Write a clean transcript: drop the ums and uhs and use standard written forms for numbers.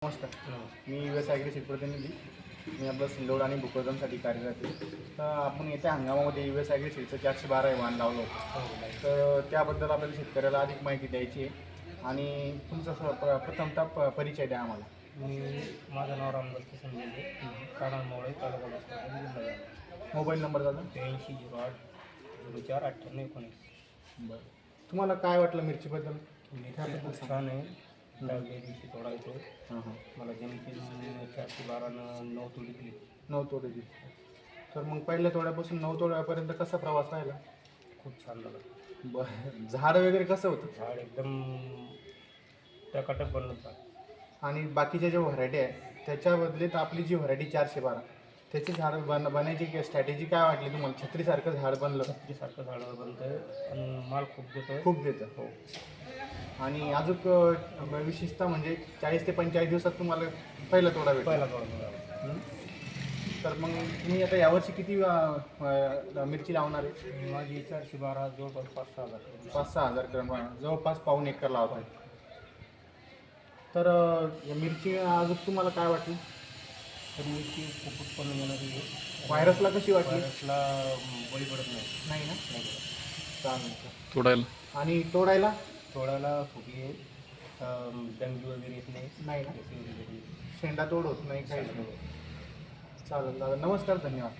नमस्कार. मी US agree seed प्रतिनिधी. मी आपलं सिल्लोड आणि भोकरदनसाठी कार्यरत आहे. तर आपण येत्या हंगामामध्ये US ॲग्री सीडचं 412 हे वाहन लावलं होतं. तर त्याबद्दल आपल्याला शेतकऱ्याला अधिक माहिती द्यायची आहे आणि तुमचा प्रथमतः परिचय द्या आम्हाला. माझं नाव रामदास किसन बोलले कानांमुळे तालुका भोकरदन जिल्हा जालना. मोबाईल नंबर दादा. 8308 04 98 19. बरं, तुम्हाला काय वाटलं मिरचीबद्दल? मिरची खूप छान आहे. लागल्या दिवशी तोडा येतो. हां. मला जमिनीतील 412 9 तोडी दिली. 9 तोड्याची. तर मग पहिल्या तोड्यापासून 9 तोड्यापर्यंत कसा प्रवास राहिला? खूप छान झालं. बरं, झाड वगैरे कसं होतं? झाड एकदम टकाटक बनलं झाड. आणि बाकीच्या ज्या व्हरायटी आहे त्याच्या बदलीत आपली जी व्हरायटी 412 त्याची झाड बनायची स्ट्रॅटेजी काय वाटली तुम्हाला? छत्रीसारखं झाड बनलं? छत्रीसारखं झाड बनतं आणि माल खूप देतं. खूप देतं. हो. आणि अजून विशेषतः म्हणजे 40 ते 45 दिवसात तुम्हाला पहिला तोडा भेटला. पहिला तोडा मिळाला. तर मग तुम्ही आता यावर्षी किती मिरची लावणार आहे? माझी 412 जवळपास 5-6 हजार. 5-6 हजार जवळपास पाऊण एकर लावत आहे. तर या मिरची अजून तुम्हाला काय वाटली? तर मिरची खूप उत्पन्न देणारी आहे. व्हायरसला कशी वाटली? व्हायरसला बळी पडत नाही. नाही ना? नाही पडत. चालेल. तोडायला आणि तोडायला? तोडायला फुगी आहे. डंगी वगैरे येत नाही. नाही ना? वगैरे येत नाही. शेंडा तोड होत नाही, काहीच नाही. चालेल दादा, नमस्कार, धन्यवाद.